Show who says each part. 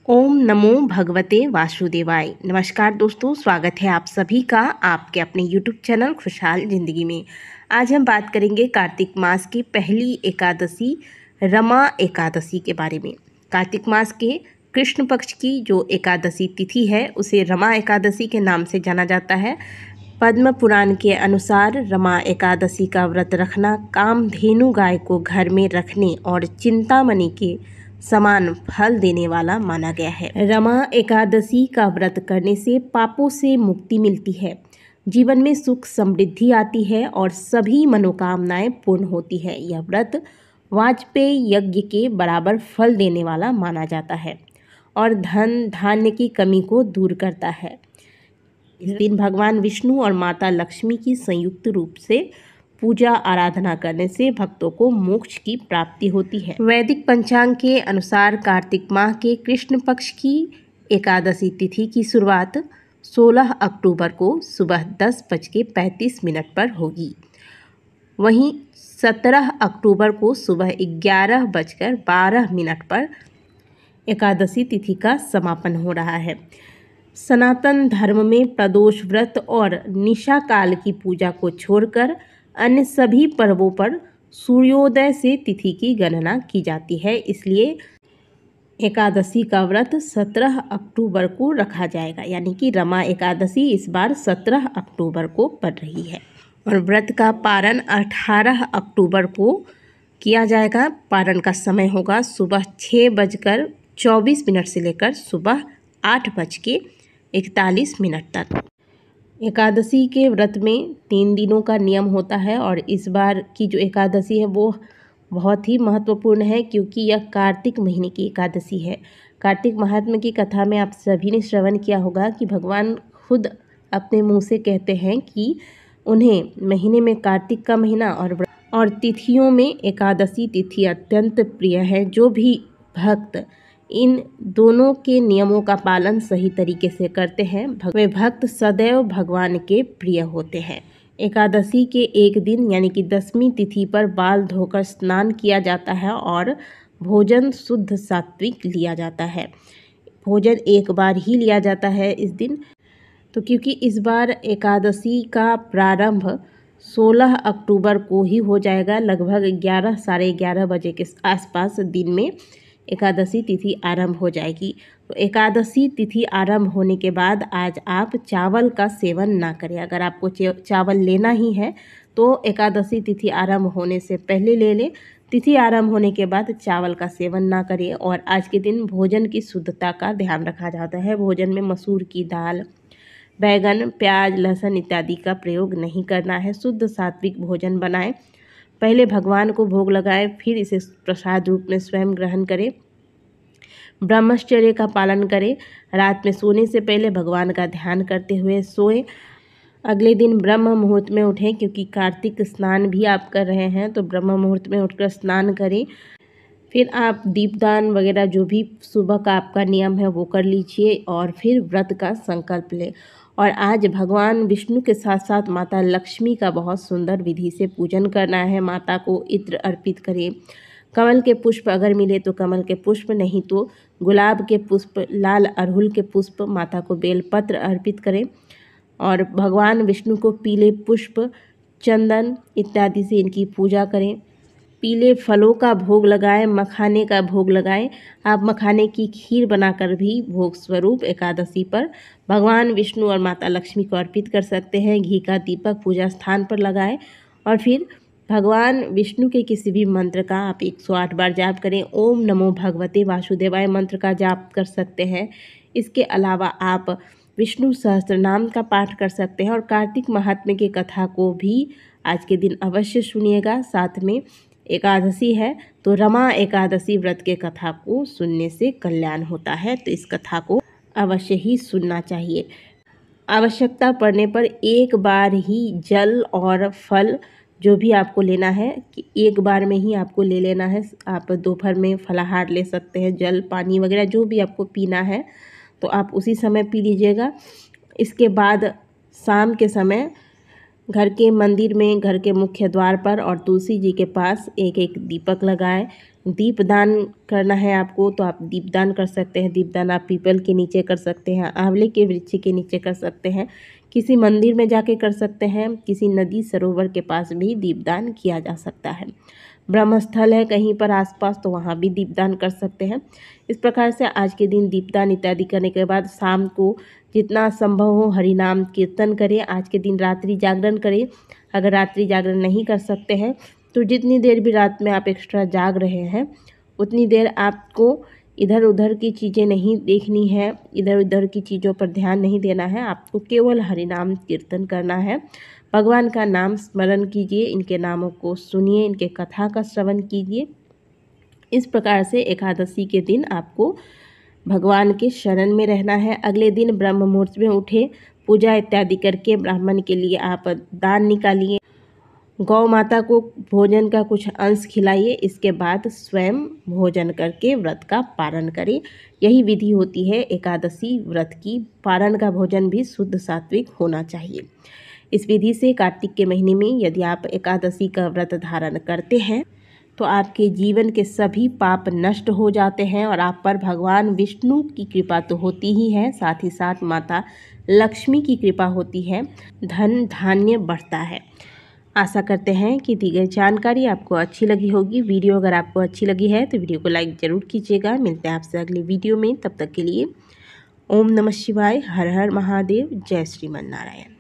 Speaker 1: ओम नमो भगवते वासुदेवाय। नमस्कार दोस्तों, स्वागत है आप सभी का आपके अपने YouTube चैनल खुशहाल ज़िंदगी में। आज हम बात करेंगे कार्तिक मास की पहली एकादशी रमा एकादशी के बारे में। कार्तिक मास के कृष्ण पक्ष की जो एकादशी तिथि है उसे रमा एकादशी के नाम से जाना जाता है। पद्म पुराण के अनुसार रमा एकादशी का व्रत रखना कामधेनु गाय को घर में रखने और चिंतामणि के समान फल देने वाला माना गया है। रमा एकादशी का व्रत करने से पापों से मुक्ति मिलती है, जीवन में सुख समृद्धि आती है और सभी मनोकामनाएं पूर्ण होती है। यह व्रत वाजपेयी यज्ञ के बराबर फल देने वाला माना जाता है और धन धान्य की कमी को दूर करता है। इस दिन भगवान विष्णु और माता लक्ष्मी की संयुक्त रूप से पूजा आराधना करने से भक्तों को मोक्ष की प्राप्ति होती है। वैदिक पंचांग के अनुसार कार्तिक माह के कृष्ण पक्ष की एकादशी तिथि की शुरुआत 16 अक्टूबर को सुबह 10:35 पर होगी। वहीं 17 अक्टूबर को सुबह 11:12 पर एकादशी तिथि का समापन हो रहा है। सनातन धर्म में प्रदोष व्रत और निशा काल की पूजा को छोड़कर अन्य सभी पर्वों पर सूर्योदय से तिथि की गणना की जाती है, इसलिए एकादशी का व्रत 17 अक्टूबर को रखा जाएगा। यानी कि रमा एकादशी इस बार 17 अक्टूबर को पड़ रही है और व्रत का पारण 18 अक्टूबर को किया जाएगा। पारण का समय होगा सुबह 6:24 से लेकर सुबह 8:41 तक। एकादशी के व्रत में 3 दिनों का नियम होता है और इस बार की जो एकादशी है वो बहुत ही महत्वपूर्ण है, क्योंकि यह कार्तिक महीने की एकादशी है। कार्तिक महात्म्य की कथा में आप सभी ने श्रवण किया होगा कि भगवान खुद अपने मुंह से कहते हैं कि उन्हें महीने में कार्तिक का महीना और तिथियों में एकादशी तिथि अत्यंत प्रिय है। जो भी भक्त इन दोनों के नियमों का पालन सही तरीके से करते हैं वे भक्त सदैव भगवान के प्रिय होते हैं। एकादशी के एक दिन यानी कि 10वीं तिथि पर बाल धोकर स्नान किया जाता है और भोजन शुद्ध सात्विक लिया जाता है। भोजन एक बार ही लिया जाता है इस दिन। तो क्योंकि इस बार एकादशी का प्रारंभ 16 अक्टूबर को ही हो जाएगा, लगभग 11 साढ़े 11 बजे के आसपास दिन में एकादशी तिथि आरंभ हो जाएगी। तो एकादशी तिथि आरंभ होने के बाद आज आप चावल का सेवन ना करें। अगर आपको चावल लेना ही है तो एकादशी तिथि आरंभ होने से पहले ले लें। तिथि आरंभ होने के बाद चावल का सेवन ना करें। और आज के दिन भोजन की शुद्धता का ध्यान रखा जाता है। भोजन में मसूर की दाल, बैगन, प्याज, लहसुन इत्यादि का प्रयोग नहीं करना है। शुद्ध सात्विक भोजन बनाएं। पहले भगवान को भोग लगाएं, फिर इसे प्रसाद रूप में स्वयं ग्रहण करें। ब्रह्मचर्य का पालन करें। रात में सोने से पहले भगवान का ध्यान करते हुए सोएं। अगले दिन ब्रह्म मुहूर्त में उठें, क्योंकि कार्तिक स्नान भी आप कर रहे हैं तो ब्रह्म मुहूर्त में उठकर स्नान करें। फिर आप दीपदान वगैरह जो भी सुबह का आपका नियम है वो कर लीजिए और फिर व्रत का संकल्प लें। और आज भगवान विष्णु के साथ साथ माता लक्ष्मी का बहुत सुंदर विधि से पूजन करना है। माता को इत्र अर्पित करें। कमल के पुष्प अगर मिले तो कमल के पुष्प, नहीं तो गुलाब के पुष्प, लाल अड़हुल के पुष्प, माता को बेलपत्र अर्पित करें। और भगवान विष्णु को पीले पुष्प, चंदन इत्यादि से इनकी पूजा करें। पीले फलों का भोग लगाएं, मखाने का भोग लगाएं। आप मखाने की खीर बनाकर भी भोग स्वरूप एकादशी पर भगवान विष्णु और माता लक्ष्मी को अर्पित कर सकते हैं। घी का दीपक पूजा स्थान पर लगाएं और फिर भगवान विष्णु के किसी भी मंत्र का आप 108 बार जाप करें। ओम नमो भगवते वासुदेवाय मंत्र का जाप कर सकते हैं। इसके अलावा आप विष्णु सहस्त्रनाम का पाठ कर सकते हैं और कार्तिक महात्म्य की कथा को भी आज के दिन अवश्य सुनिएगा। साथ में एकादशी है तो रमा एकादशी व्रत के कथा को सुनने से कल्याण होता है, तो इस कथा को अवश्य ही सुनना चाहिए। आवश्यकता पड़ने पर एक बार ही जल और फल जो भी आपको लेना है कि एक बार में ही आपको ले लेना है। आप दोपहर में फलाहार ले सकते हैं, जल पानी वगैरह जो भी आपको पीना है तो आप उसी समय पी लीजिएगा। इसके बाद शाम के समय घर के मंदिर में, घर के मुख्य द्वार पर और तुलसी जी के पास एक एक दीपक लगाएं। दीपदान करना है आपको तो आप दीपदान कर सकते हैं। दीपदान आप पीपल के नीचे कर सकते हैं, आंवले के वृक्ष के नीचे कर सकते हैं, किसी मंदिर में जाके कर सकते हैं, किसी नदी सरोवर के पास भी दीपदान किया जा सकता है। ब्रह्मस्थल है कहीं पर आसपास तो वहाँ भी दीपदान कर सकते हैं। इस प्रकार से आज के दिन दीपदान इत्यादि करने के बाद शाम को जितना संभव हो हरिनाम कीर्तन करें। आज के दिन रात्रि जागरण करें। अगर रात्रि जागरण नहीं कर सकते हैं तो जितनी देर भी रात में आप एक्स्ट्रा जाग रहे हैं उतनी देर आपको इधर उधर की चीज़ें नहीं देखनी है, इधर उधर की चीज़ों पर ध्यान नहीं देना है। आपको केवल हरिनाम कीर्तन करना है। भगवान का नाम स्मरण कीजिए, इनके नामों को सुनिए, इनके कथा का श्रवण कीजिए। इस प्रकार से एकादशी के दिन आपको भगवान के शरण में रहना है। अगले दिन ब्रह्म मुहूर्त में उठे, पूजा इत्यादि करके ब्राह्मण के लिए आप दान निकालिए। गौ माता को भोजन का कुछ अंश खिलाइए। इसके बाद स्वयं भोजन करके व्रत का पारण करें। यही विधि होती है एकादशी व्रत की। पारण का भोजन भी शुद्ध सात्विक होना चाहिए। इस विधि से कार्तिक के महीने में यदि आप एकादशी का व्रत धारण करते हैं तो आपके जीवन के सभी पाप नष्ट हो जाते हैं और आप पर भगवान विष्णु की कृपा तो होती ही है, साथ ही साथ माता लक्ष्मी की कृपा होती है। धन धान्य बढ़ता है। आशा करते हैं कि दी गई जानकारी आपको अच्छी लगी होगी। वीडियो अगर आपको अच्छी लगी है तो वीडियो को लाइक ज़रूर कीजिएगा। मिलते हैं आपसे अगली वीडियो में, तब तक के लिए ओम नमः शिवाय, हर हर महादेव, जय श्रीमन नारायण।